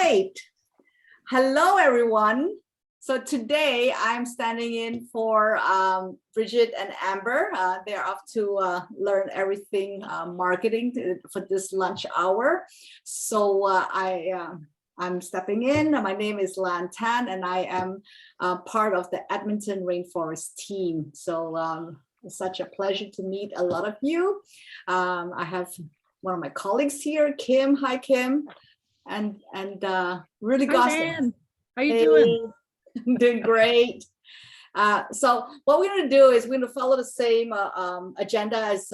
right. Hello, everyone. So today I'm standing in for Bridget and Amber. They're off to learn everything marketing for this lunch hour. So I'm stepping in. My name is Lan Tan, and I am part of the Edmonton Rainforest team. So it's such a pleasure to meet a lot of you. I have one of my colleagues here, Kim. Hi, Kim. And really Gosling. How you doing? I'm doing great. So what we're going to do is we're going to follow the same agenda as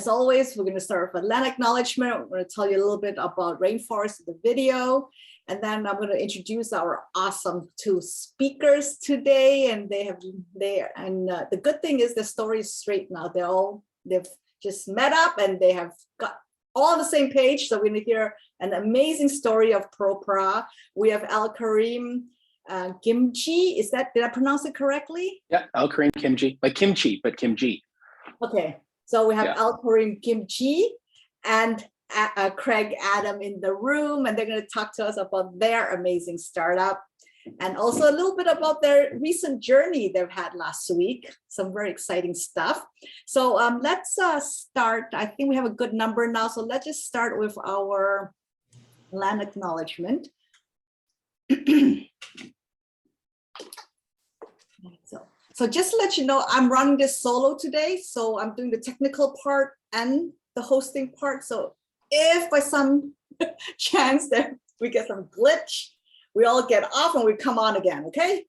always. We're going to start with a land acknowledgement. We're going to tell you a little bit about rainforest in the video, and then I'm going to introduce our awesome two speakers today. And the good thing is the story is straight now. They've just met up and they have got all on the same page. So we're going to hear an amazing story of Propra. We have Al-Karim Khimji. Did I pronounce it correctly? Yeah, Al-Karim Khimji, like kimchi, but Khimji. Okay, so we have Al-Karim Khimji and Craig Adam in the room, and they're going to talk to us about their amazing startup and also a little bit about their recent journey they've had last week. Some very exciting stuff. So let's start. I think we have a good number now. So let's just start with our land acknowledgement. So just to let you know, I'm running this solo today. So I'm doing the technical part and the hosting part. So if by some chance that we get some glitch, we all get off and we come on again, okay?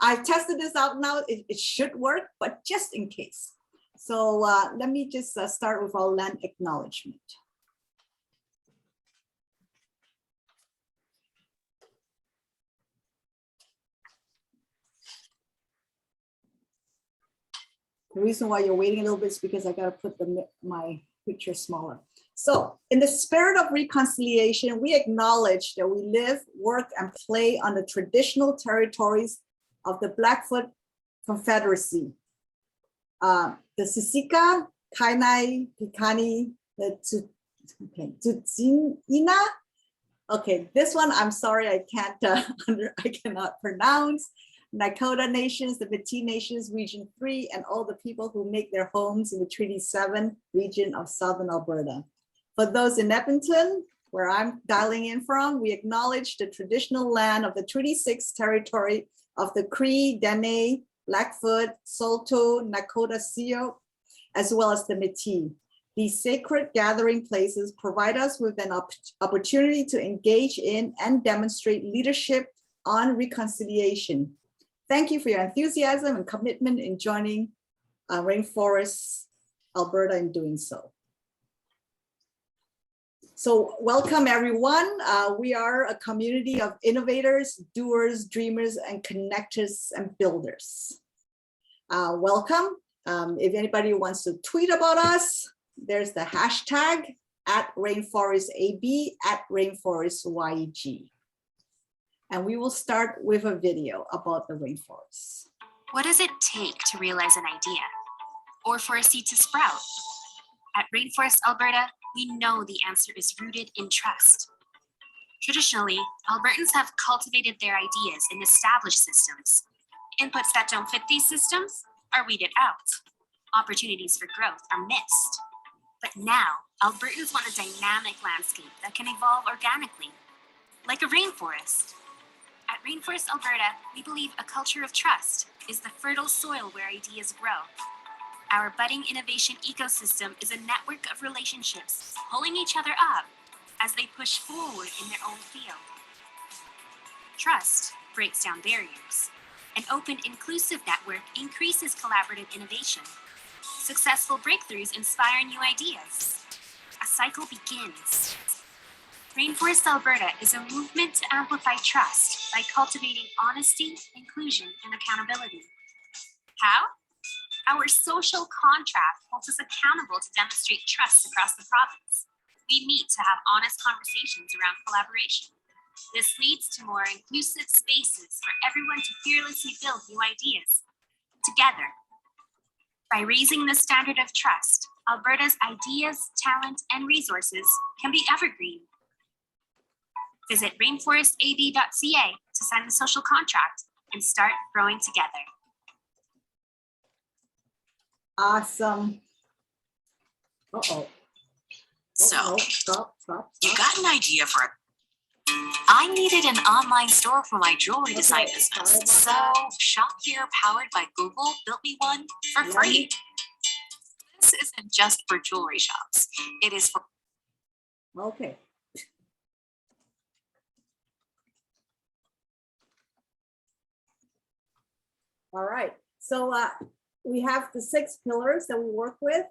I've tested this out now. It should work, but just in case. So let me just start with our land acknowledgement. The reason why you're waiting a little bit is because I gotta put my picture smaller. So in the spirit of reconciliation, we acknowledge that we live, work, and play on the traditional territories of the Blackfoot Confederacy. The Siksika, Kainai, Pikani, the Tsutsina. Okay, this one, I'm sorry, I cannot pronounce. Nakota Nations, the Métis Nations, Region 3, and all the people who make their homes in the Treaty 7 region of Southern Alberta. For those in Edmonton, where I'm dialing in from, we acknowledge the traditional land of the Treaty 6 territory of the Cree, Dene, Blackfoot, Saulteaux, Nakota Sioux, as well as the Métis. These sacred gathering places provide us with an opportunity to engage in and demonstrate leadership on reconciliation. Thank you for your enthusiasm and commitment in joining Rainforest Alberta in doing so. So welcome everyone. We are a community of innovators, doers, dreamers, and connectors and builders. Welcome. If anybody wants to tweet about us, there's the hashtag @RainforestAB, @RainforestYEG. And we will start with a video about the rainforest. What does it take to realize an idea or for a seed to sprout? At Rainforest Alberta, we know the answer is rooted in trust. Traditionally, Albertans have cultivated their ideas in established systems. Inputs that don't fit these systems are weeded out. Opportunities for growth are missed. But now, Albertans want a dynamic landscape that can evolve organically, like a rainforest. At Rainforest Alberta, we believe a culture of trust is the fertile soil where ideas grow. Our budding innovation ecosystem is a network of relationships pulling each other up as they push forward in their own field. Trust breaks down barriers. An open, inclusive network increases collaborative innovation. Successful breakthroughs inspire new ideas. A cycle begins. Rainforest Alberta is a movement to amplify trust by cultivating honesty, inclusion, and accountability. How? Our social contract holds us accountable to demonstrate trust across the province. We meet to have honest conversations around collaboration. This leads to more inclusive spaces for everyone to fearlessly build new ideas together. By raising the standard of trust, Alberta's ideas, talent, and resources can be evergreen. Visit rainforestab.ca to sign the social contract and start growing together. Awesome. Uh-oh. So, Stop. you got an idea for a I needed an online store for my jewelry design Okay, business, sorry about so that. Shop Here, powered by Google, built me one for Right. free. This isn't just for jewelry shops. It is for Okay. All right. So we have the 6 pillars that we work with.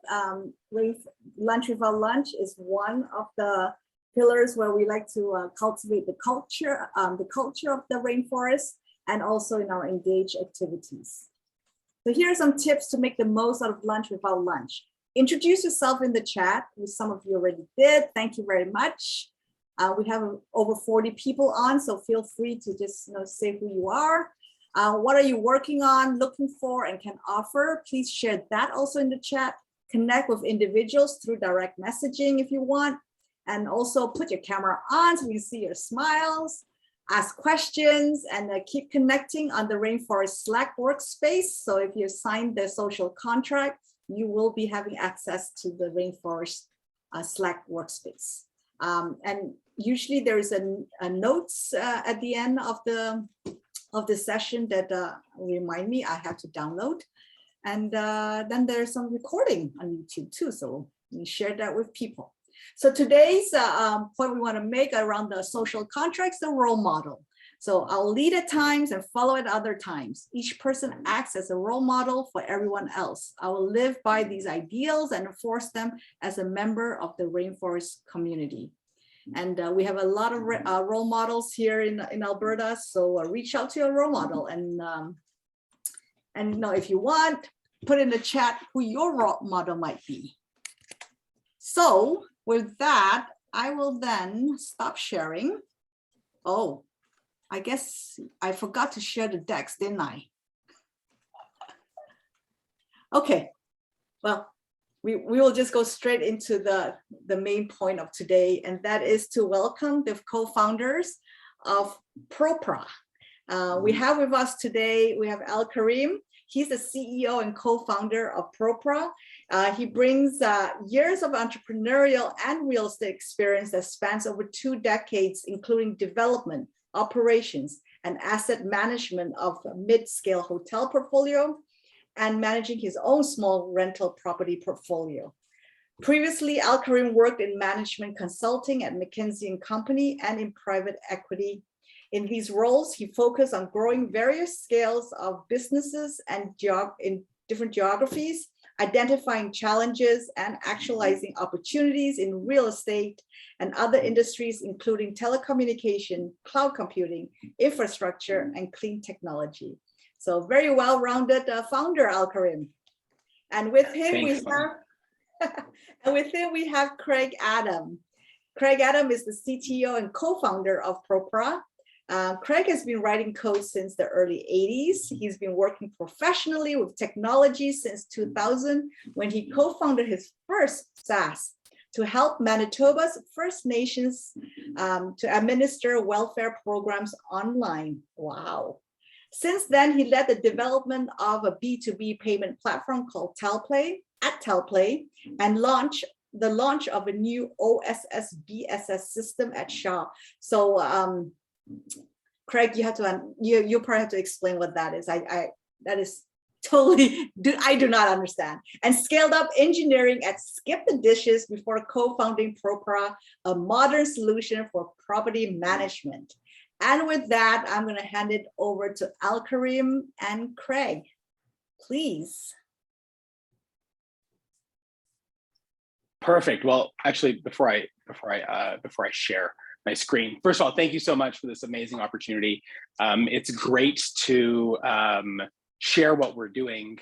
Lunch Without Lunch is one of the pillars where we like to cultivate the culture of the rainforest, and also in our engaged activities. So here are some tips to make the most out of Lunch Without Lunch. Introduce yourself in the chat, which some of you already did. Thank you very much. We have over 40 people on, so feel free to just say who you are. What are you working on, looking for, and can offer? Please share that also in the chat. Connect with individuals through direct messaging if you want. And also put your camera on so we can see your smiles. Ask questions and keep connecting on the Rainforest Slack workspace. So if you sign the social contract, you will be having access to the Rainforest Slack workspace. And usually there is a notes at the end of the session that remind me I have to download. And then there's some recording on YouTube too. So we share that with people. So today's point we want to make around the social contracts, the role model. So I'll lead at times and follow at other times. Each person acts as a role model for everyone else. I will live by these ideals and enforce them as a member of the rainforest community. And we have a lot of role models here in Alberta. So reach out to your role model and if you want, put in the chat who your role model might be. So with that, I will then stop sharing. Oh, I guess I forgot to share the decks, didn't I? Okay, well, we will just go straight into the main point of today, and that is to welcome the co-founders of Propra. We have with us today, we have Al-Karim. He's the CEO and co-founder of Propra. He brings years of entrepreneurial and real estate experience that spans over 2 decades, including development, operations, and asset management of a mid-scale hotel portfolio, and managing his own small rental property portfolio. Previously, Al-Karim worked in management consulting at McKinsey & Company and in private equity. In these roles, he focused on growing various scales of businesses and in different geographies, identifying challenges and actualizing opportunities in real estate and other industries, including telecommunication, cloud computing, infrastructure, and clean technology. So very well-rounded founder, Al-Karim. And with him, we have Craig Adam. Craig Adam is the CTO and co-founder of Propra. Craig has been writing code since the early 80s. He's been working professionally with technology since 2000, when he co-founded his first SaaS to help Manitoba's First Nations to administer welfare programs online. Wow. Since then, he led the development of a B2B payment platform called Telplay and the launch of a new OSS BSS system at Shaw. So Craig, you probably have to explain what that is. That is totally, I do not understand. And scaled up engineering at Skip the Dishes before co-founding Propra, a modern solution for property management. And with that, I'm going to hand it over to Al-Karim and Craig, please. Perfect. Well, actually, before I share my screen, first of all, thank you so much for this amazing opportunity. It's great to share what we're doing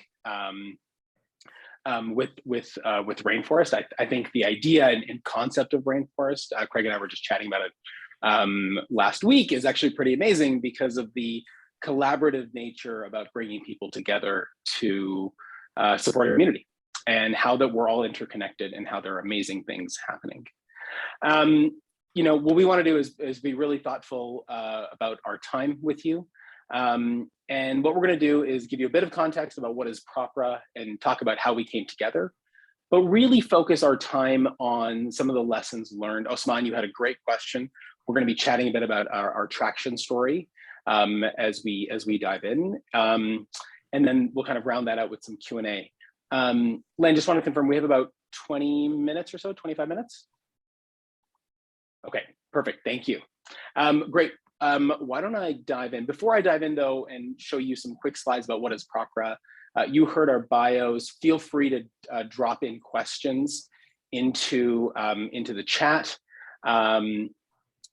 with rainforest. I think the idea and concept of rainforest, Craig and I were just chatting about it last week, is actually pretty amazing because of the collaborative nature about bringing people together to support a community, and how that we're all interconnected and how there are amazing things happening. what we want to do is be really thoughtful about our time with you. And what we're going to do is give you a bit of context about what is Propra and talk about how we came together, but really focus our time on some of the lessons learned. Osman, you had a great question. We're going to be chatting a bit about our traction story as we dive in. And then we'll kind of round that out with some Q&A. Len, just want to confirm, we have about 20 minutes or so, 25 minutes? Okay, perfect, thank you. Great, why don't I dive in? Before I dive in though, and show you some quick slides about what is Propra, you heard our bios. Feel free to drop in questions into the chat, and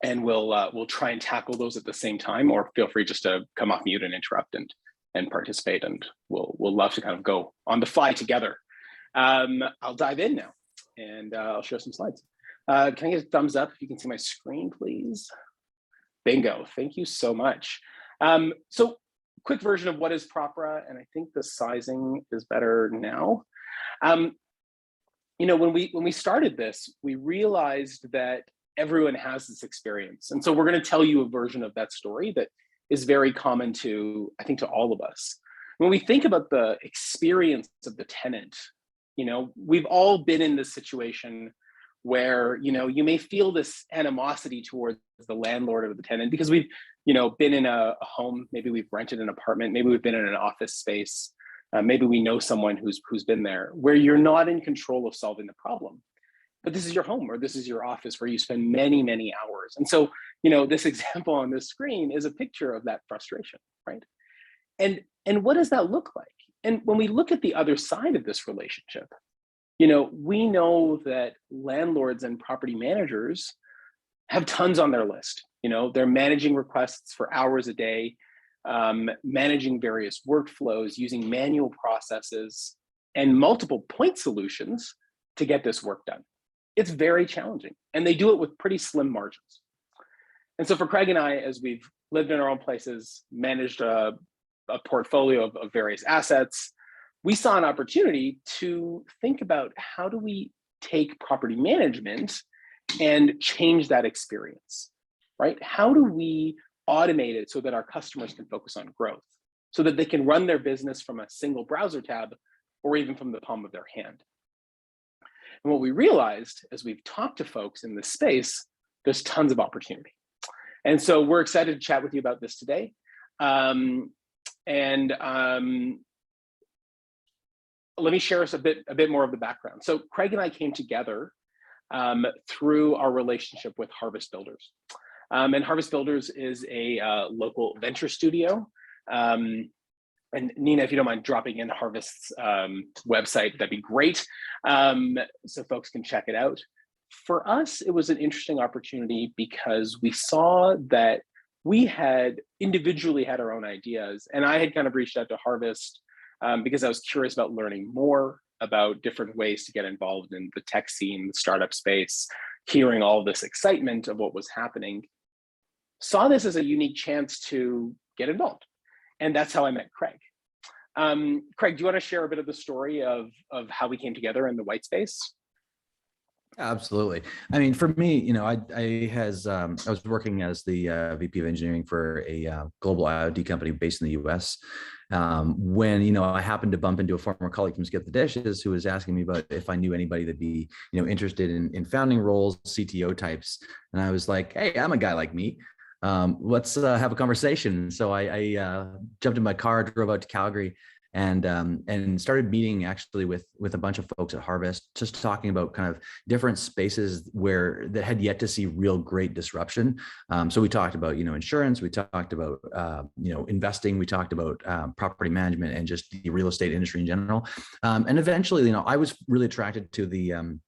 we'll try and tackle those at the same time, or feel free just to come off mute and interrupt and participate, and we'll love to kind of go on the fly together. I'll dive in now, and I'll show some slides. Can I get a thumbs up if you can see my screen, please? Bingo, thank you so much. So quick version of what is Propra, and I think the sizing is better now. When we started this, we realized that everyone has this experience. And so we're going to tell you a version of that story that is very common to, I think, to all of us. When we think about the experience of the tenant, we've all been in this situation where, you may feel this animosity towards the landlord or the tenant because we've, been in a home, maybe we've rented an apartment, maybe we've been in an office space, maybe we know someone who's been there, where you're not in control of solving the problem. But this is your home, or this is your office where you spend many, many hours. And so, this example on this screen is a picture of that frustration, right? And what does that look like? And when we look at the other side of this relationship, we know that landlords and property managers have tons on their list. They're managing requests for hours a day, managing various workflows, using manual processes and multiple point solutions to get this work done. It's very challenging, and they do it with pretty slim margins. And so for Craig and I, as we've lived in our own places, managed a portfolio of various assets, we saw an opportunity to think about how do we take property management and change that experience, right? How do we automate it so that our customers can focus on growth, so that they can run their business from a single browser tab or even from the palm of their hand? And what we realized as we've talked to folks in this space, there's tons of opportunity. And so we're excited to chat with you about this today. Let me share us a bit more of the background. So Craig and I came together through our relationship with Harvest Builders. And Harvest Builders is a local venture studio. And Nina, if you don't mind dropping in Harvest's website, that'd be great, so folks can check it out. For us, it was an interesting opportunity because we saw that we had individually had our own ideas, and I had kind of reached out to Harvest because I was curious about learning more about different ways to get involved in the tech scene, the startup space, hearing all this excitement of what was happening. Saw this as a unique chance to get involved. And that's how I met Craig. Craig, do you want to share a bit of the story of how we came together in the white space? Absolutely. I mean, for me, I was working as the VP of engineering for a global IoT company based in the US. When, I happened to bump into a former colleague from Skip the Dishes who was asking me about if I knew anybody that'd be, interested in founding roles, CTO types. And I was like, hey, I'm a guy like me. Let's have a conversation. So I jumped in my car, drove out to Calgary, and started meeting actually with a bunch of folks at Harvest, just talking about kind of different spaces that had yet to see real great disruption. So we talked about, insurance, we talked about, investing, we talked about property management and just the real estate industry in general. And eventually, I was really attracted to the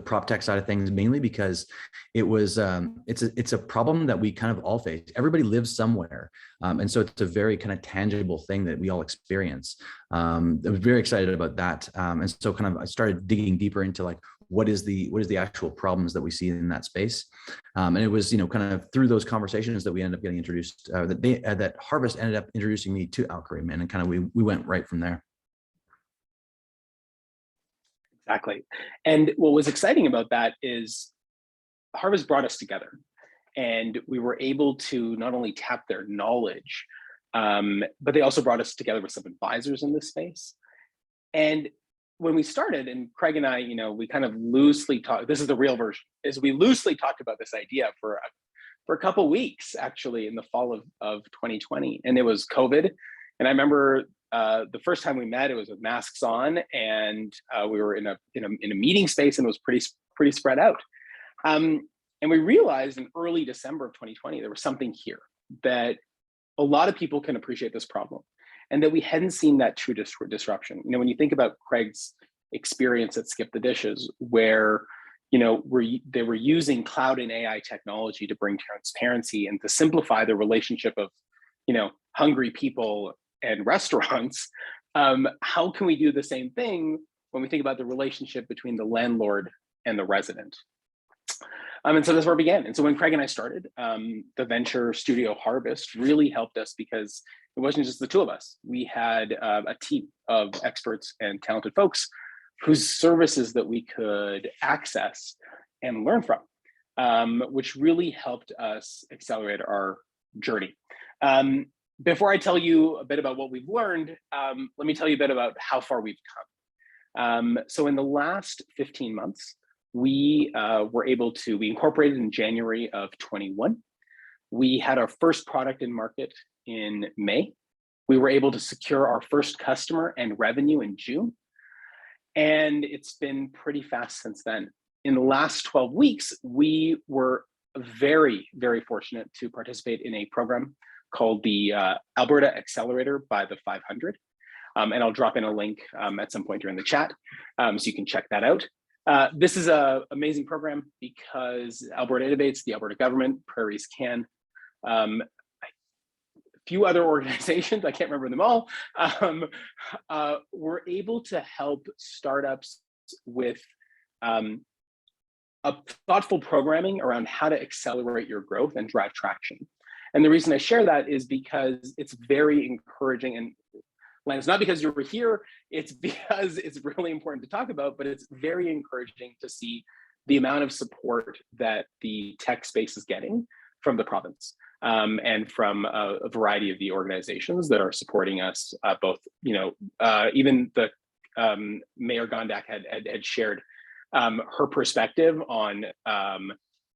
prop tech side of things, mainly because it was it's a problem that we kind of all face. Everybody lives somewhere, and so it's a very kind of tangible thing that we all experience. I was very excited about that, and so kind of I started digging deeper into like what is the actual problems that we see in that space, and it was kind of through those conversations that we ended up getting introduced, that Harvest ended up introducing me to Al-Karim, and kind of we went right from there. Exactly. And what was exciting about that is Harvest brought us together, and we were able to not only tap their knowledge, but they also brought us together with some advisors in this space. And when we started, and Craig and I, we kind of loosely talked, this is the real version, is we loosely talked about this idea for a couple of weeks, actually, in the fall of 2020. And it was COVID. And I remember the first time we met, it was with masks on, and we were in a meeting space, and it was pretty spread out. And we realized in early December of 2020, there was something here that a lot of people can appreciate this problem, and that we hadn't seen that true disruption. When you think about Craig's experience at Skip the Dishes, where they were using cloud and AI technology to bring transparency and to simplify the relationship of hungry people and restaurants. How can we do the same thing when we think about the relationship between the landlord and the resident? And so that's where it began. And so when Craig and I started, the venture studio Harvest really helped us, because it wasn't just the two of us. We had a team of experts and talented folks whose services that we could access and learn from, which really helped us accelerate our journey. Before I tell you a bit about what we've learned, let me tell you a bit about how far we've come. So in the last 15 months, we incorporated in January of 21. We had our first product in market in May. We were able to secure our first customer and revenue in June. And it's been pretty fast since then. In the last 12 weeks, we were very, very fortunate to participate in a program called the Alberta Accelerator by the 500. And I'll drop in a link at some point during the chat, so you can check that out. This is an amazing program because Alberta Innovates, the Alberta government, Prairies Can, a few other organizations, I can't remember them all, were able to help startups with a thoughtful programming around how to accelerate your growth and drive traction. And the reason I share that is because it's very encouraging. And Lan, it's not because you were here, it's because it's really important to talk about, but it's very encouraging to see the amount of support that the tech space is getting from the province, and from a variety of the organizations that are supporting us, both, even the Mayor Gondak had shared her perspective on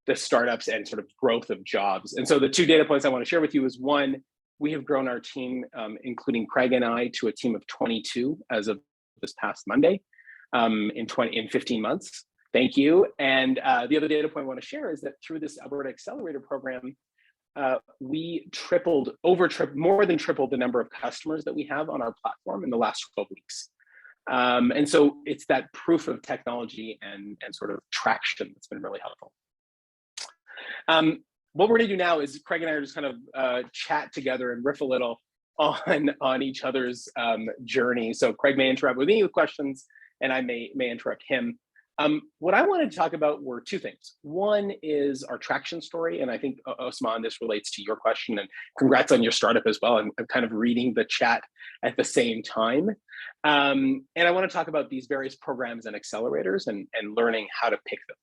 the startups and sort of growth of jobs. And so the two data points I want to share with you is, one, we have grown our team, including Craig and I, to a team of 22 as of this past Monday, in 15 months. Thank you. And the other data point I want to share is that through this Alberta Accelerator program, we more than tripled the number of customers that we have on our platform in the last 12 weeks. And so it's that proof of technology and sort of traction that's been really helpful. What we're going to do now is Craig and I are just kind of chat together and riff a little on each other's journey. So Craig may interrupt with me with questions, and I may interrupt him. What I wanted to talk about were two things. One is our traction story, and I think, Osman, this relates to your question, and congrats on your startup as well. I'm kind of reading the chat at the same time. And I want to talk about these various programs and accelerators and learning how to pick them.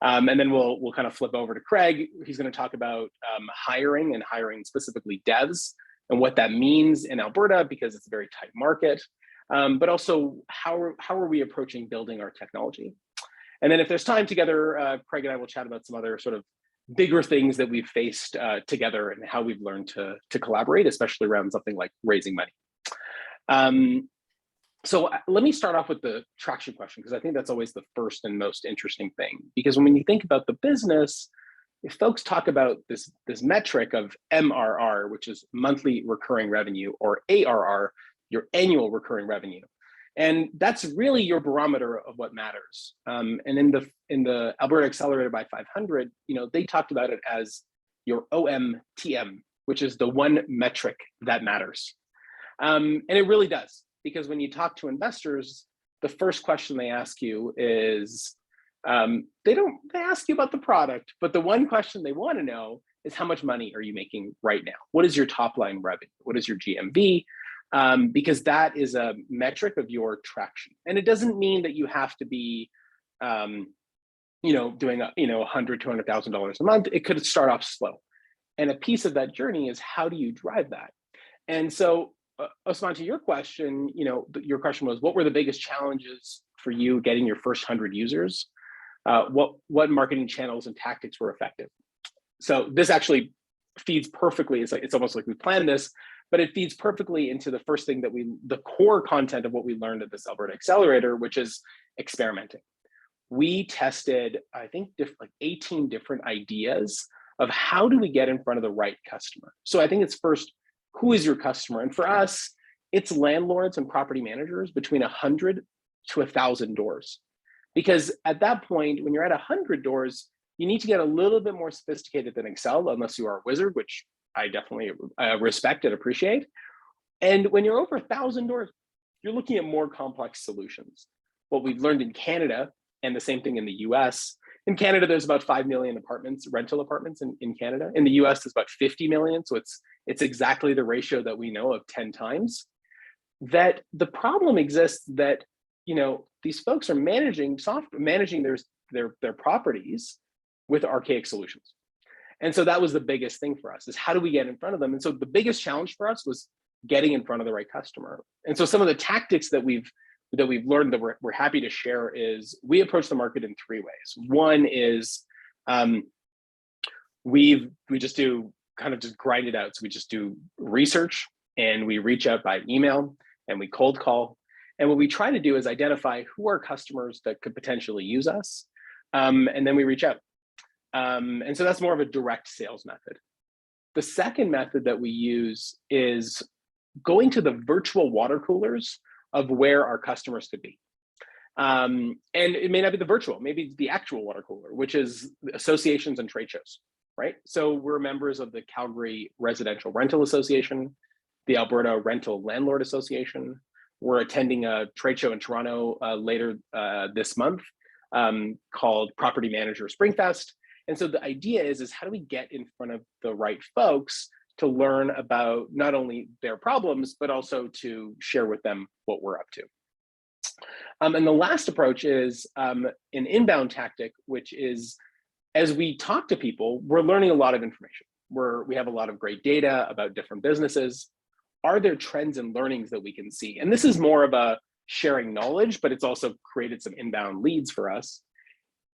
And then we'll kind of flip over to Craig. He's going to talk about hiring, and hiring specifically devs, and what that means in Alberta, because it's a very tight market. But also how are we approaching building our technology? And then if there's time together, Craig and I will chat about some other sort of bigger things that we've faced together and how we've learned to collaborate, especially around something like raising money. So let me start off with the traction question, because I think that's always the first and most interesting thing. Because when you think about the business, if folks talk about this metric of MRR, which is monthly recurring revenue, or ARR, your annual recurring revenue, and that's really your barometer of what matters. And in the Alberta Accelerator by 500, they talked about it as your OMTM, which is the one metric that matters. And it really does, because when you talk to investors, the first question they ask you is, they ask you about the product, but the one question they want to know is, how much money are you making right now? What is your top line revenue? What is your GMV? Because that is a metric of your traction. And it doesn't mean that you have to be, doing $100,000, $200,000 a month. It could start off slow. And a piece of that journey is, how do you drive that? And so, Osman, to your question, your question was, what were the biggest challenges for you getting your first 100 users? What marketing channels and tactics were effective? So this actually feeds perfectly. It's almost like we planned this, but it feeds perfectly into the first thing that the core content of what we learned at this Alberta Accelerator, which is experimenting. We tested, I think, like 18 different ideas of how do we get in front of the right customer. So I think it's first, who is your customer? And for us, it's landlords and property managers between 100 to 1,000 doors. Because at that point, when you're at 100 doors, you need to get a little bit more sophisticated than Excel, unless you are a wizard, which I definitely respect and appreciate. And when you're over 1,000 doors, you're looking at more complex solutions. What we've learned in Canada, and the same thing in the US. In Canada, there's about 5 million rental apartments in Canada. In the US, there's about 50 million. So it's exactly the ratio that we know of 10 times. That the problem exists that, these folks are managing their properties with archaic solutions. And so that was the biggest thing for us, is how do we get in front of them? And so the biggest challenge for us was getting in front of the right customer. And so some of the tactics that we've learned that we're happy to share is, we approach the market in 3 ways. One is we just do just grind it out. So we just do research, and we reach out by email, and we cold call. And what we try to do is identify who are customers that could potentially use us. And then we reach out. And so that's more of a direct sales method. The second method that we use is going to the virtual water coolers of where our customers could be. And it may not be the virtual, maybe it's the actual water cooler, which is associations and trade shows, right? So we're members of the Calgary Residential Rental Association, the Alberta Rental Landlord Association. We're attending a trade show in Toronto later this month called Property Manager Springfest. And so the idea is how do we get in front of the right folks to learn about not only their problems, but also to share with them what we're up to. And the last approach is an inbound tactic, which is, as we talk to people, we're learning a lot of information. We have a lot of great data about different businesses. Are there trends and learnings that we can see? And this is more of a sharing knowledge, but it's also created some inbound leads for us,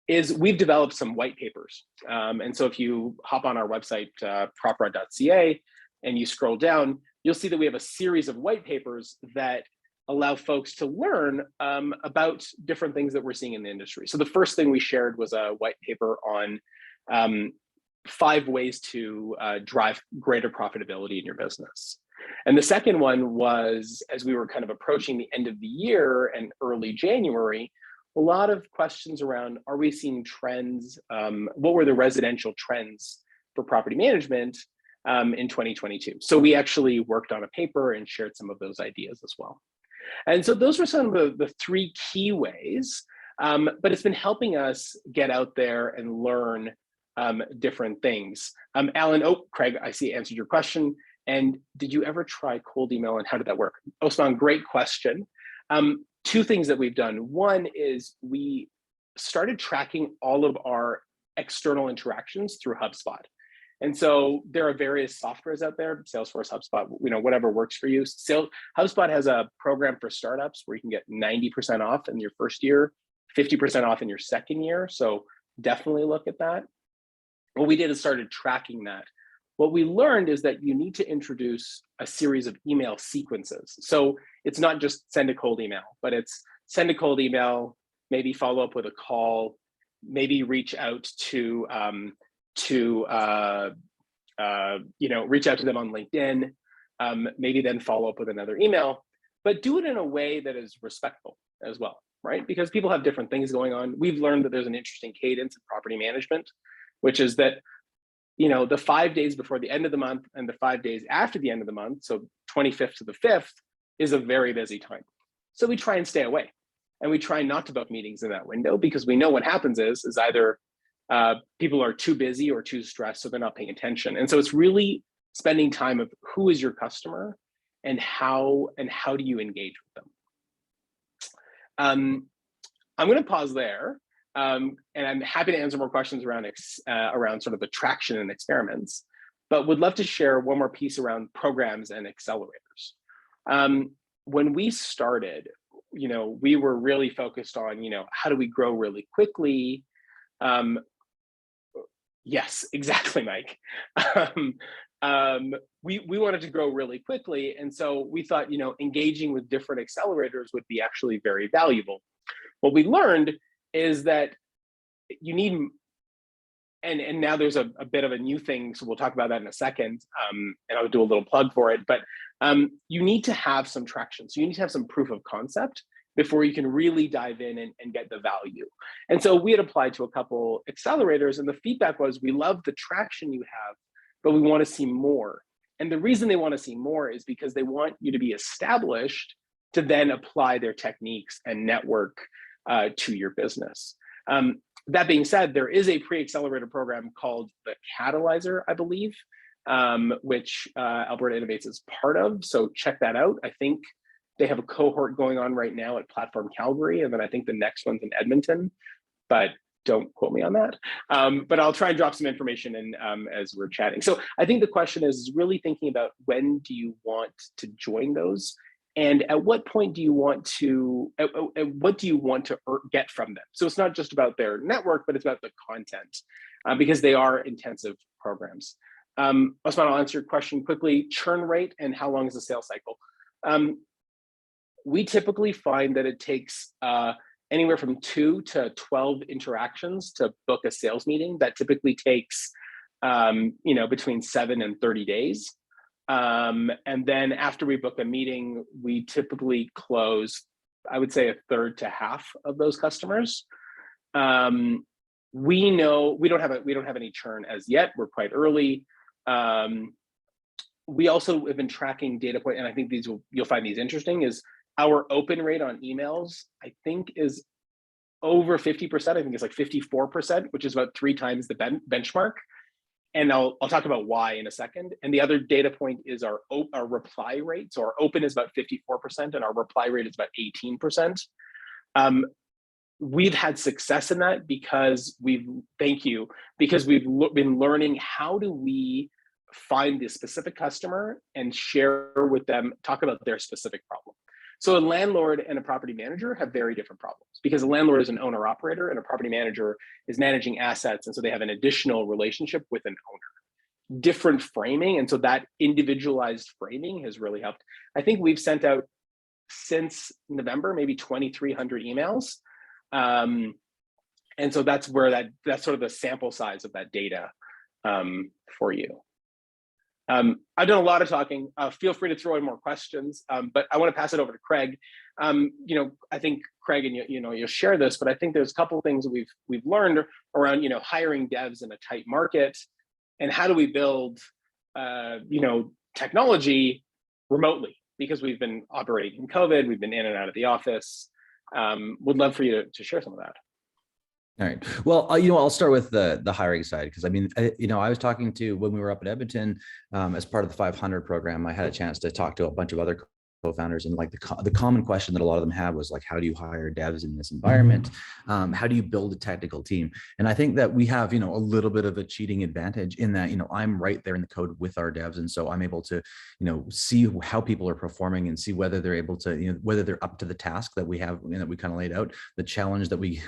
is we've developed some white papers. And so if you hop on our website, propra.ca, and you scroll down, you'll see that we have a series of white papers that allow folks to learn about different things that we're seeing in the industry. So the first thing we shared was a white paper on 5 ways to drive greater profitability in your business. And the second one was, as we were kind of approaching the end of the year and early January, a lot of questions around, are we seeing trends? What were the residential trends for property management in 2022? So we actually worked on a paper and shared some of those ideas as well. And so those were some of the 3 key ways, but it's been helping us get out there and learn different things. Alan, Craig, I see answered your question. And did you ever try cold email, and how did that work? Osman, great question. 2 things that we've done. One is we started tracking all of our external interactions through HubSpot. And so there are various softwares out there, Salesforce, HubSpot, whatever works for you. HubSpot has a program for startups where you can get 90% off in your first year, 50% off in your second year. So definitely look at that. What we did is started tracking that. What we learned is that you need to introduce a series of email sequences. So it's not just send a cold email, but it's send a cold email, maybe follow up with a call, maybe reach out to reach out to them on LinkedIn, maybe then follow up with another email, but do it in a way that is respectful as well, right? Because people have different things going on. We've learned that there's an interesting cadence in property management, which is that the 5 days before the end of the month and the 5 days after the end of the month, so 25th to the 5th, is a very busy time. So we try and stay away, and we try not to book meetings in that window, because we know what happens is either people are too busy or too stressed, so they're not paying attention. And so it's really spending time of who is your customer and how do you engage with them. I'm going to pause there. And I'm happy to answer more questions around around sort of the traction and experiments, but would love to share one more piece around programs and accelerators. When we started, we were really focused on, how do we grow really quickly? Yes, exactly, Mike. We wanted to grow really quickly. And so we thought, engaging with different accelerators would be actually very valuable. What we learned is that you need, and now there's a bit of a new thing, so we'll talk about that in a second, and I'll do a little plug for it, but you need to have some traction. So you need to have some proof of concept before you can really dive in and get the value. And so we had applied to a couple accelerators, and the feedback was, we love the traction you have, but we want to see more. And the reason they want to see more is because they want you to be established to then apply their techniques and network to your business. That being said, there is a pre-accelerator program called the Catalyzer, I believe, which Alberta Innovates is part of. So check that out. I think they have a cohort going on right now at Platform Calgary, and then I think the next one's in Edmonton, but don't quote me on that. But I'll try and drop some information in as we're chatting. So I think the question is really thinking about, when do you want to join those? And at what point do you want to, what do you want to get from them? So it's not just about their network, but it's about the content, because they are intensive programs. Osman, I'll answer your question quickly. Churn rate and how long is the sales cycle? We typically find that it takes anywhere from 2 to 12 interactions to book a sales meeting. That typically takes between 7 and 30 days. And then after we book a meeting, we typically close, I would say, a third to half of those customers. We know we don't have any churn as yet. We're quite early. We also have been tracking data point, and I think you'll find these interesting, is our open rate on emails, I think, is over 50%. I think it's like 54%, which is about 3 times the benchmark. And I'll talk about why in a second. And the other data point is our reply rate. So our open is about 54% and our reply rate is about 18%. We've had success in that because been learning, how do we find the specific customer and share with them, talk about their specific problem. So a landlord and a property manager have very different problems, because a landlord is an owner operator and a property manager is managing assets. And so they have an additional relationship with an owner, different framing. And so that individualized framing has really helped. I think we've sent out, since November, maybe 2,300 emails. And so that's where that's sort of the sample size of that data for you. I've done a lot of talking. Feel free to throw in more questions, but I want to pass it over to Craig. I think Craig, and you'll share this, but I think there's a couple of things that we've learned around hiring devs in a tight market, and how do we build technology remotely, because we've been operating in COVID, we've been in and out of the office. Would love for you to share some of that. All right. Well, I'll start with the hiring side, because I was talking to, when we were up at Edmonton, as part of the 500 program, I had a chance to talk to a bunch of other co-founders, and like the common question that a lot of them had was like, how do you hire devs in this environment? How do you build a technical team? And I think that we have, a little bit of a cheating advantage in that, I'm right there in the code with our devs. And so I'm able to, see how people are performing and see whether they're able to, whether they're up to the task that we have, that we kind of laid out, the challenge that we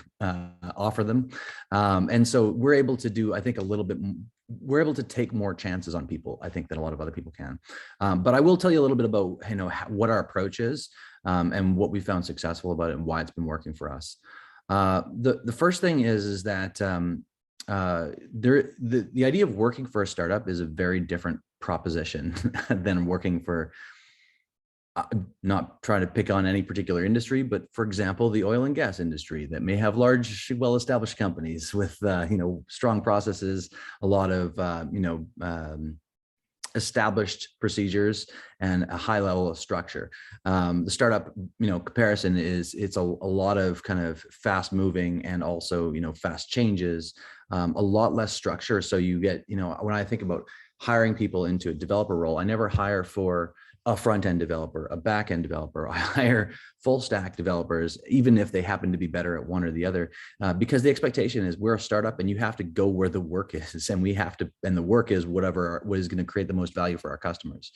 offer them. And so we're able to do, I think, we're able to take more chances on people, I think, than a lot of other people can. But I will tell you a little bit about, what our approach is, and what we found successful about it and why it's been working for us. The first thing is that the idea of working for a startup is a very different proposition than working for, not trying to pick on any particular industry, but for example, the oil and gas industry that may have large, well-established companies with, strong processes, a lot of, established procedures and a high level of structure. The startup, comparison is, it's a lot of kind of fast moving and also, fast changes, a lot less structure. So you get, when I think about hiring people into a developer role, I never hire for a front-end developer, a back-end developer. I hire full stack developers, even if they happen to be better at one or the other, because the expectation is we're a startup and you have to go where the work is, and and the work is what is going to create the most value for our customers.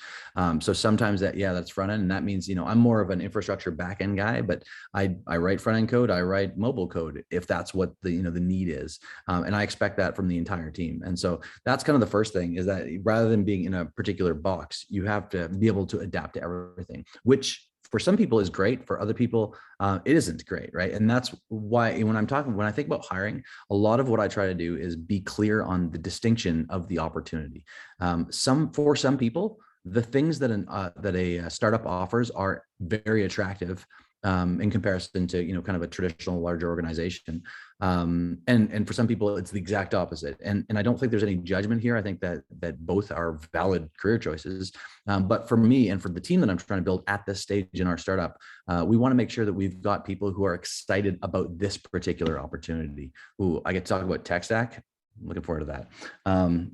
So sometimes that's front end, and that means, I'm more of an infrastructure back-end guy, but I write front-end code, I write mobile code if that's what the need is, and I expect that from the entire team. And so that's kind of the first thing, is that rather than being in a particular box, you have to be able to adapt to everything, which for some people is great. For other people, it isn't great, right? And that's why when I think about hiring, a lot of what I try to do is be clear on the distinction of the opportunity. For some people, the things that a startup offers are very attractive in comparison to kind of a traditional larger organization, and for some people it's the exact opposite. And I don't think there's any judgment here. I think that both are valid career choices. But for me and for the team that I'm trying to build at this stage in our startup, we want to make sure that we've got people who are excited about this particular opportunity. Ooh, I get to talk about tech stack. I'm looking forward to that.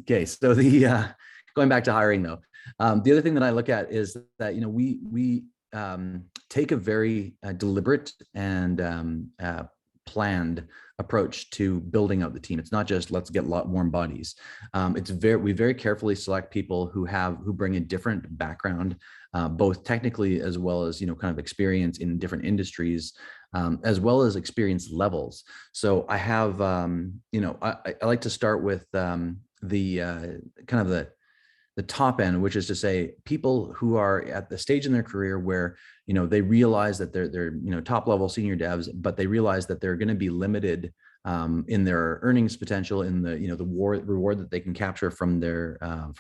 Okay, so going back to hiring though, the other thing that I look at is that we take a very deliberate and planned approach to building out the team. It's not just let's get warm bodies. We very carefully select people who bring a different background, both technically as well as kind of experience in different industries, as well as experience levels. So I have I like to start with the top end, which is to say people who are at the stage in their career where they realize that they're top level senior devs, but they realize that they're going to be limited in their earnings potential, in the the reward that they can capture from their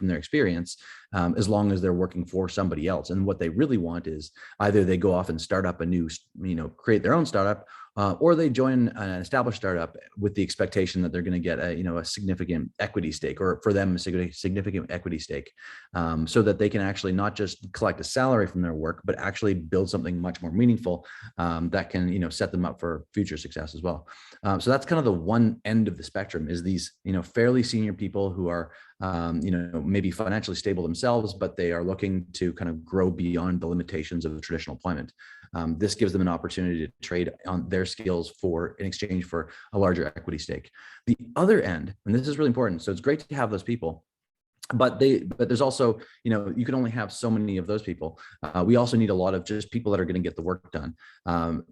experience, as long as they're working for somebody else. And what they really want is either they go off and start up a new create their own startup, or they join an established startup with the expectation that they're going to get a significant equity stake, or for them a significant equity stake, so that they can actually not just collect a salary from their work, but actually build something much more meaningful that can set them up for future success as well. So that's kind of the one end of the spectrum, is these fairly senior people who are maybe financially stable themselves, but they are looking to kind of grow beyond the limitations of the traditional employment. This gives them an opportunity to trade on their skills in exchange for a larger equity stake. The other end, and this is really important, so it's great to have those people, but there's also, you can only have so many of those people. We also need a lot of just people that are going to get the work done.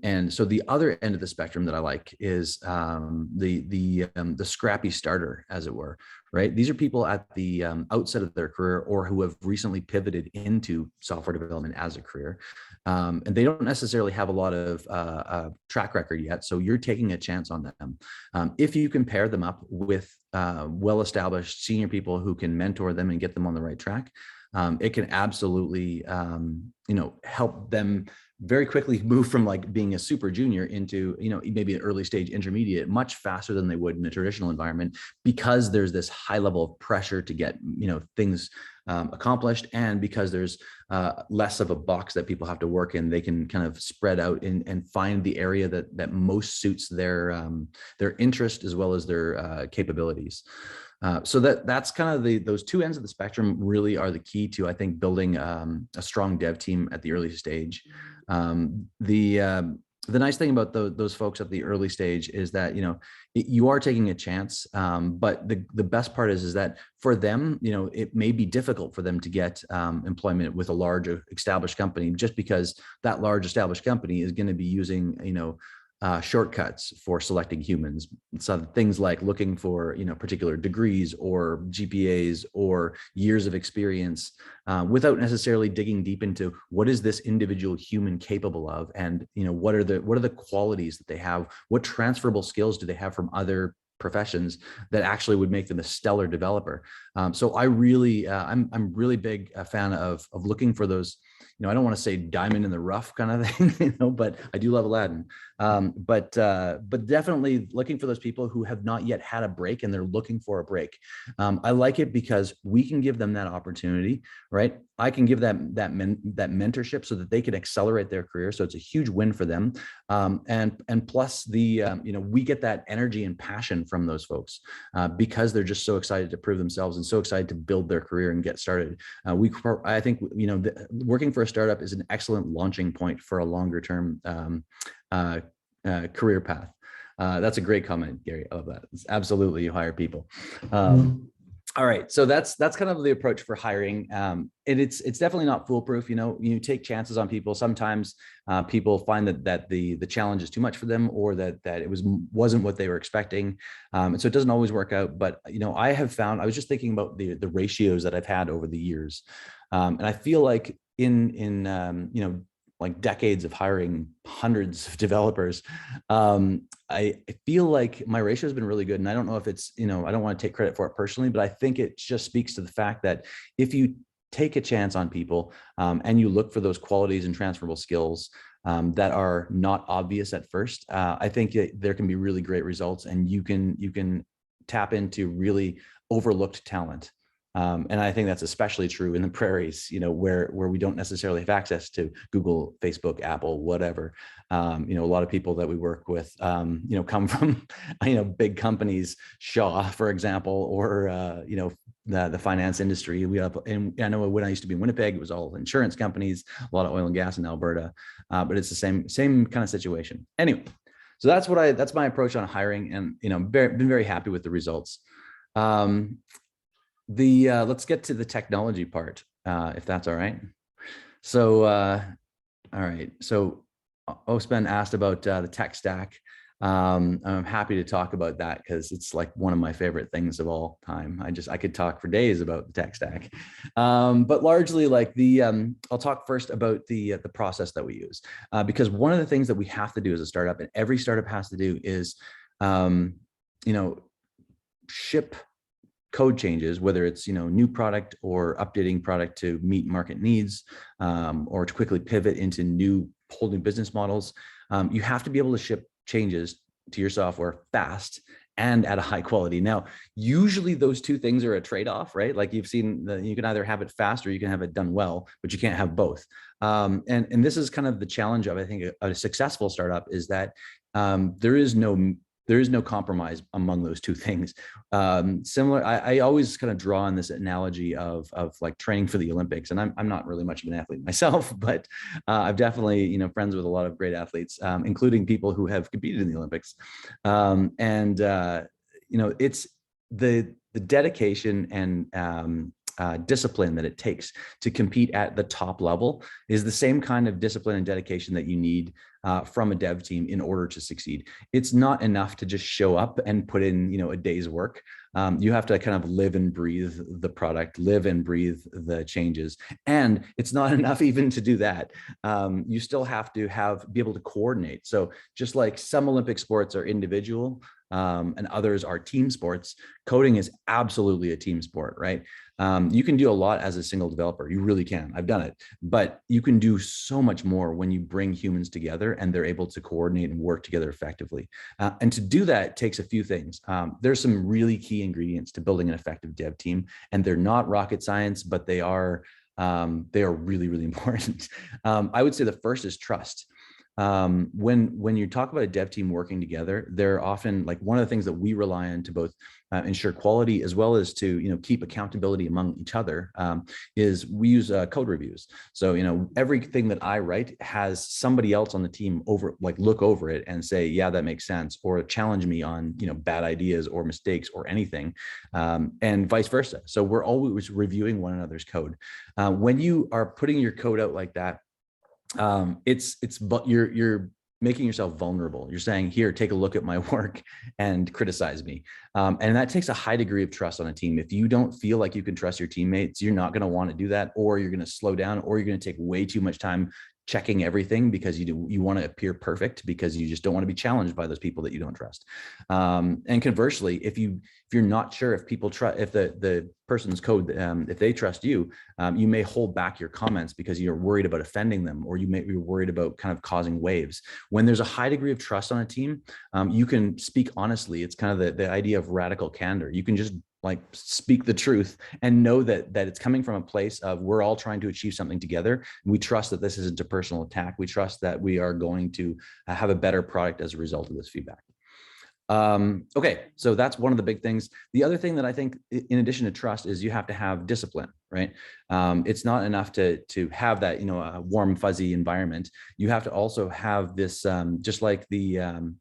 And so the other end of the spectrum that I like is the scrappy starter, as it were, right? These are people at the outset of their career, or who have recently pivoted into software development as a career. And they don't necessarily have a lot of track record yet. So you're taking a chance on them. If you can pair them up with well-established senior people who can mentor them and get them on the right track, it can absolutely, help them very quickly move from like being a super junior into, maybe an early stage intermediate much faster than they would in a traditional environment, because there's this high level of pressure to get, things accomplished. And because there's less of a box that people have to work in, they can kind of spread out and find the area that most suits their interest as well as their capabilities. So that's kind of those two ends of the spectrum really are the key to, I think, building a strong dev team at the early stage. The nice thing about those folks at the early stage is that, you are taking a chance. But the best part is that for them, it may be difficult for them to get employment with a large established company, just because that large established company is going to be using, shortcuts for selecting humans. So things like looking for, particular degrees or GPAs or years of experience, without necessarily digging deep into what is this individual human capable of, and what are the qualities that they have, what transferable skills do they have from other professions that actually would make them a stellar developer. So I really, I'm really big a fan of looking for those, I don't want to say diamond in the rough kind of thing, but I do love Aladdin. But definitely looking for those people who have not yet had a break and they're looking for a break. I like it because we can give them that opportunity, right? I can give them that mentorship so that they can accelerate their career. So it's a huge win for them. And plus we get that energy and passion from those folks because they're just so excited to prove themselves and so excited to build their career and get started. I think, you know, working for a startup is an excellent launching point for a longer term career path. That's a great comment, Gary. I love that. It's absolutely, you hire people. All right, so that's kind of the approach for hiring. And it's definitely not foolproof. You know, you take chances on people. Sometimes people find that the challenge is too much for them, or that it wasn't what they were expecting, and so it doesn't always work out. But you know, I have found, I was just thinking about the ratios that I've had over the years, and I feel like in you know, like decades of hiring hundreds of developers, I feel like my ratio has been really good. And I don't know if it's, you know, I don't want to take credit for it personally, but I think it just speaks to the fact that if you take a chance on people and you look for those qualities and transferable skills that are not obvious at first, I think there can be really great results, and you can tap into really overlooked talent. And I think that's especially true in the prairies, you know, where we don't necessarily have access to Google, Facebook, Apple, whatever. You know, a lot of people that we work with, you know, come from, you know, big companies, Shaw, for example, or, you know, the finance industry. And I know when I used to be in Winnipeg, it was all insurance companies, a lot of oil and gas in Alberta, but it's the same kind of situation. Anyway, so that's my approach on hiring, and, you know, been very happy with the results. Let's get to the technology part, if that's all right. So, all right. So Osman asked about the tech stack. I'm happy to talk about that because it's like one of my favorite things of all time. I could talk for days about the tech stack, but largely like I'll talk first about the process that we use, because one of the things that we have to do as a startup, and every startup has to do, is, you know, ship code changes, whether it's, you know, new product or updating product to meet market needs, or to quickly pivot into whole new business models. You have to be able to ship changes to your software fast and at a high quality. Now, usually those two things are a trade-off, right? Like you've seen, you can either have it fast or you can have it done well, but you can't have both. And this is kind of the challenge of, I think, a successful startup, is that there is no compromise among those two things. Similar, I always kind of draw on this analogy of like training for the Olympics, and I'm not really much of an athlete myself, but I've definitely, you know, friends with a lot of great athletes, including people who have competed in the Olympics, and you know, it's the dedication and discipline that it takes to compete at the top level is the same kind of discipline and dedication that you need from a dev team in order to succeed. It's not enough to just show up and put in, you know, a day's work. You have to kind of live and breathe the product, live and breathe the changes. And it's not enough even to do that. You still have to be able to coordinate. So just like some Olympic sports are individual, and others are team sports, coding is absolutely a team sport, right? You can do a lot as a single developer. You really can. I've done it, but you can do so much more when you bring humans together and they're able to coordinate and work together effectively. And to do that takes a few things. There's some really key ingredients to building an effective dev team, and they're not rocket science, but they are really, really important. I would say the first is trust. When you talk about a dev team working together, they're often, like, one of the things that we rely on to both ensure quality as well as to, you know, keep accountability among each other, is we use code reviews. So, you know, everything that I write has somebody else on the team look over it and say, yeah, that makes sense, or challenge me on, you know, bad ideas or mistakes or anything, and vice versa. So we're always reviewing one another's code. When you are putting your code out like that, but you're making yourself vulnerable. You're saying, here, take a look at my work and criticize me. And that takes a high degree of trust on a team. If you don't feel like you can trust your teammates, you're not going to want to do that, or you're going to slow down, or you're going to take way too much time checking everything because you want to appear perfect, because you just don't want to be challenged by those people that you don't trust. And conversely, if you're not sure if people if the person's code, if they trust you, you may hold back your comments because you're worried about offending them, or you may be worried about kind of causing waves. When there's a high degree of trust on a team, you can speak honestly. It's kind of the idea of radical candor. You can just speak the truth and know that it's coming from a place of, we're all trying to achieve something together. We trust that this isn't a personal attack. We trust that we are going to have a better product as a result of this feedback. Okay, so that's one of the big things. The other thing that I think, in addition to trust, is you have to have discipline, right? It's not enough to have that, a warm, fuzzy environment. You have to also have this, just like an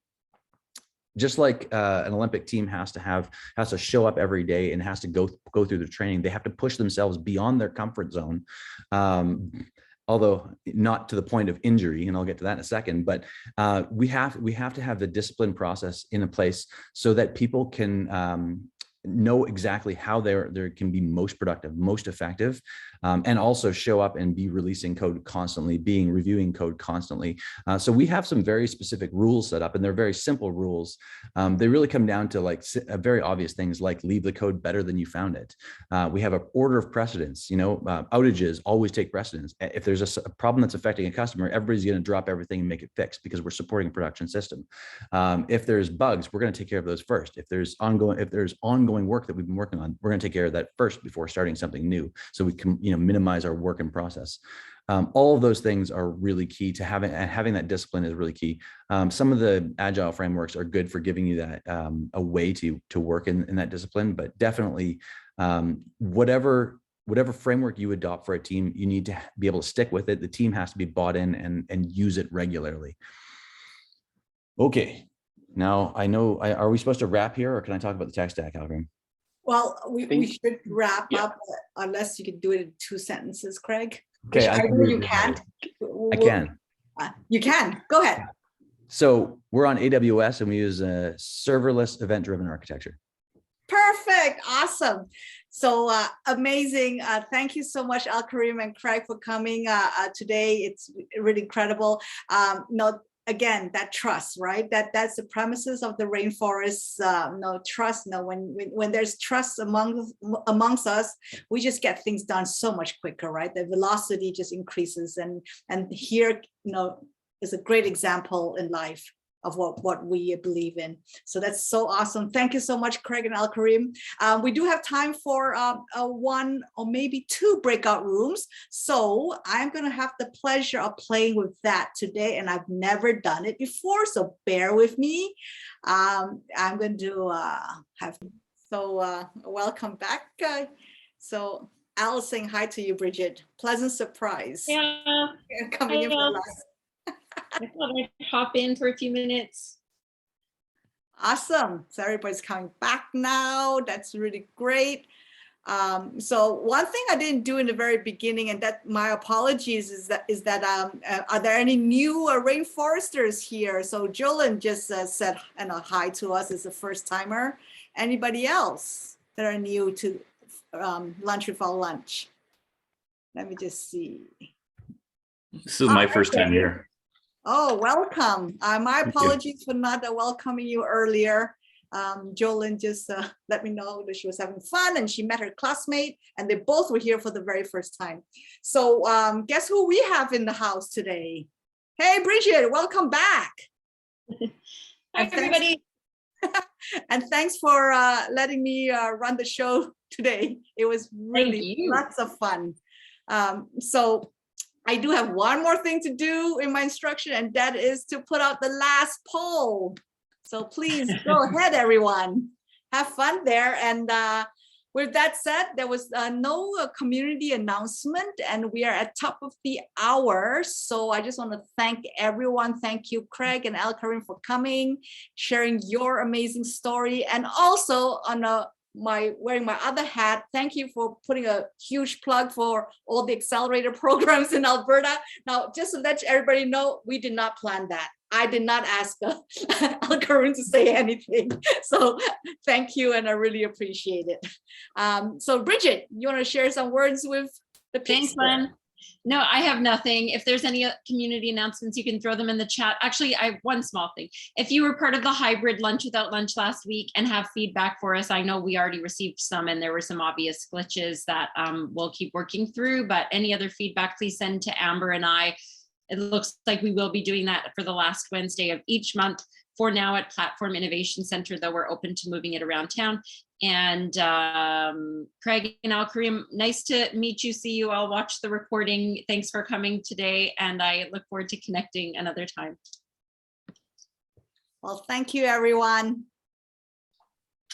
Olympic team has to show up every day and has to go through the training. They have to push themselves beyond their comfort zone. Although not to the point of injury, and I'll get to that in a second, but we have to have the discipline process in a place so that people can know exactly how they can be most productive, most effective, and also show up and be releasing code constantly, reviewing code constantly. So we have some very specific rules set up, and they're very simple rules. They really come down to like very obvious things like leave the code better than you found it. We have an order of precedence. Outages always take precedence. If there's a problem that's affecting a customer, everybody's going to drop everything and make it fixed because we're supporting a production system. If there's bugs, we're going to take care of those first. If there's ongoing work that we've been working on, we're going to take care of that first before starting something new, so we can minimize our work in process. All of those things are really key to having that discipline is really key. Some of the agile frameworks are good for giving you that a way to work in that discipline, but definitely whatever framework you adopt for a team, you need to be able to stick with it. The team has to be bought in and use it regularly. Okay. Now I know, are we supposed to wrap here, or can I talk about the tech stack, Al-Karim? Well, we should wrap up, unless you could do it in 2 sentences, Craig. Okay, I know you can't. I can. You can. Go ahead. So we're on AWS and we use a serverless event-driven architecture. Perfect. Awesome. So amazing. Thank you so much, Al-Karim and Craig, for coming today. It's really incredible. Again, that trust, right? That's the premises of the rainforest. Trust. When there's trust amongst us, we just get things done so much quicker, right? The velocity just increases, and here, is a great example in life of what we believe in. So that's so awesome. Thank you so much, Craig and Al-Karim. We do have time for 1 or maybe 2 breakout rooms. So I'm going to have the pleasure of playing with that today, and I've never done it before, so bear with me. I'm going to welcome back. So Al saying hi to you, Bridget. Pleasant surprise. Yeah. Coming in for us. I thought I'd hop in for a few minutes. Awesome. So everybody's coming back now. That's really great. So one thing I didn't do in the very beginning, and that my apologies, is that are there any new rainforesters here? So Jolyn just said hi to us as a first timer. Anybody else that are new to Lunch with Our Lunch? Let me just see. This is my first time here. Oh, welcome. My apologies for not welcoming you earlier. Jolyn just let me know that she was having fun and she met her classmate, and they both were here for the very first time. So guess who we have in the house today? Hey, Bridget, welcome back. Hi, everybody. And thanks for letting me run the show today. It was really lots of fun. So I do have one more thing to do in my instruction, and that is to put out the last poll. So please go ahead, everyone. Have fun there. And with that said, there was no community announcement, and we are at top of the hour. So I just want to thank everyone. Thank you, Craig and Al-Karim, for coming, sharing your amazing story, and also on wearing my other hat, thank you for putting a huge plug for all the accelerator programs in Alberta. Now, just to let everybody know, we did not plan that. I did not ask Al-Karim to say anything. So thank you, and I really appreciate it. So Bridget, you want to share some words with the people? Thanks, Lan. No, I have nothing. If there's any community announcements, you can throw them in the chat. Actually, I have one small thing. If you were part of the hybrid Lunch Without Lunch last week and have feedback for us, I know we already received some, and there were some obvious glitches that we'll keep working through, but any other feedback, please send to Amber and I. It looks like we will be doing that for the last Wednesday of each month. For now at Platform Innovation Center, though we're open to moving it around town. And Craig and Al-Karim, nice to meet you, see you. I'll watch the recording. Thanks for coming today, and I look forward to connecting another time. Well, thank you, everyone.